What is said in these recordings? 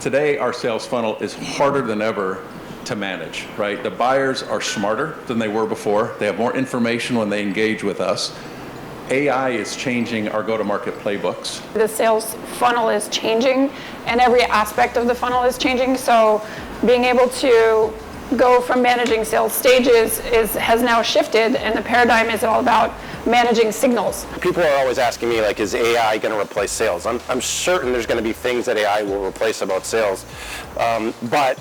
Today, our sales funnel is harder than ever to manage, right? The buyers are smarter than they were before. They have more information when they engage with us. AI is changing our go-to-market playbooks. The sales funnel is changing and every aspect of the funnel is changing. So being able to go from managing sales stages has now shifted, and the paradigm is all about managing signals. People are always asking me, like, is AI going to replace sales? I'm certain there's going to be things that AI will replace about sales, but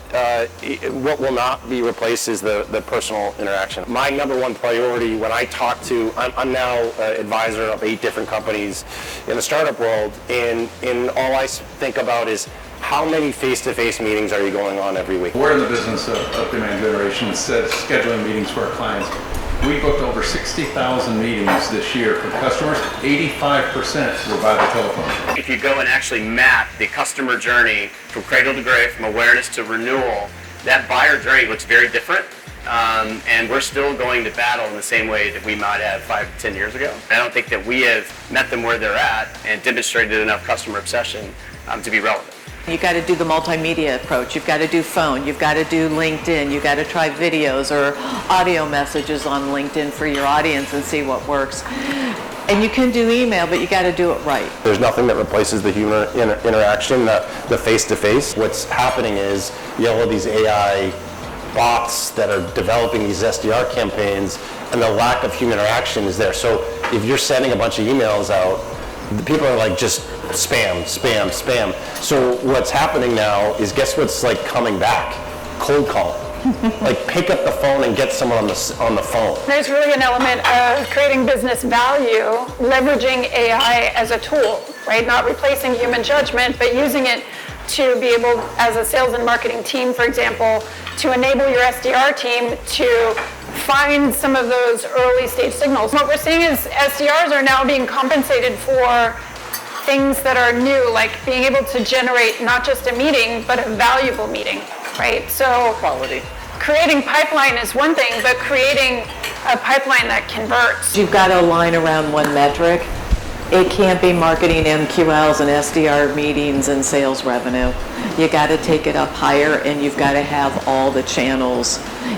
what will not be replaced is the personal interaction. My number one priority when I talk to, I'm now an advisor of 8 different companies in the startup world, and all I think about is how many face-to-face meetings are you going on every week? We're in the business of demand generation instead of scheduling meetings for our clients. We booked over 60,000 meetings this year for customers. 85% were by the telephone. If you go and actually map the customer journey from cradle to grave, from awareness to renewal, that buyer journey looks very different. And we're still going to battle in the same way that we might have 5 to 10 years ago. I don't think that we have met them where they're at and demonstrated enough customer obsession to be relevant. You've got to do the multimedia approach. You've got to do phone. You've got to do LinkedIn. You've got to try videos or audio messages on LinkedIn for your audience and see what works. And you can do email, but you got to do it right. There's nothing that replaces the human interaction, the face-to-face. What's happening is you have all these AI bots that are developing these SDR campaigns, and the lack of human interaction is there. So if you're sending a bunch of emails out, the people are like just spam, spam, spam. So what's happening now is, guess what's like coming back? Cold call. Like, pick up the phone and get someone on the phone. There's really an element of creating business value, leveraging AI as a tool, right? Not replacing human judgment, but using it to be able, as a sales and marketing team, for example, to enable your SDR team to find some of those early stage signals. What we're seeing is SDRs are now being compensated for things that are new, like being able to generate not just a meeting, but a valuable meeting, right? So Quality. Creating pipeline is one thing, but creating a pipeline that converts. You've got to align around one metric. It can't be marketing MQLs and SDR meetings and sales revenue. You got to take it up higher, and you've got to have all the channels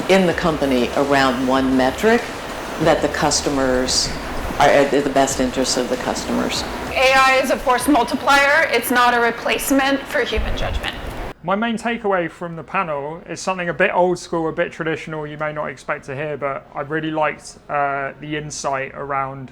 in the company around one metric that the customers are at the best interest of the customers. AI is a force multiplier. It's not a replacement for human judgment. My main takeaway from the panel is something a bit old school, a bit traditional, you may not expect to hear, but I really liked the insight around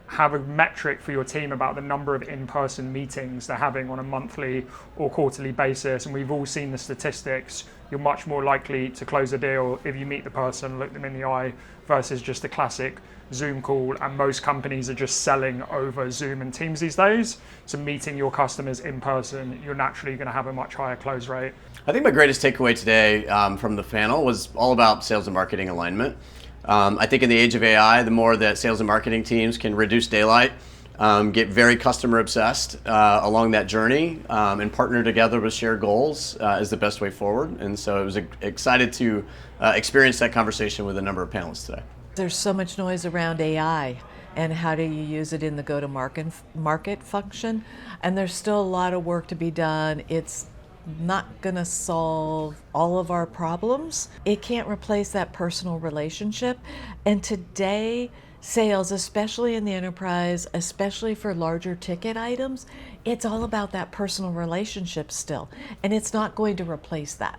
have a metric for your team about the number of in-person meetings they're having on a monthly or quarterly basis. And we've all seen the statistics. You're much more likely to close a deal if you meet the person, look them in the eye, versus just a classic Zoom call. And most companies are just selling over Zoom and Teams these days. So meeting your customers in person, you're naturally going to have a much higher close rate. I think my greatest takeaway today from the panel was all about sales and marketing alignment. I think in the age of AI, the more that sales and marketing teams can reduce daylight, get very customer obsessed along that journey, and partner together with shared goals is the best way forward. And so I was excited to experience that conversation with a number of panelists today. There's so much noise around AI and how do you use it in the go-to-market function, and there's still a lot of work to be done. It's not going to solve all of our problems. It can't replace that personal relationship. And today, sales, especially in the enterprise, especially for larger ticket items, it's all about that personal relationship still. And it's not going to replace that.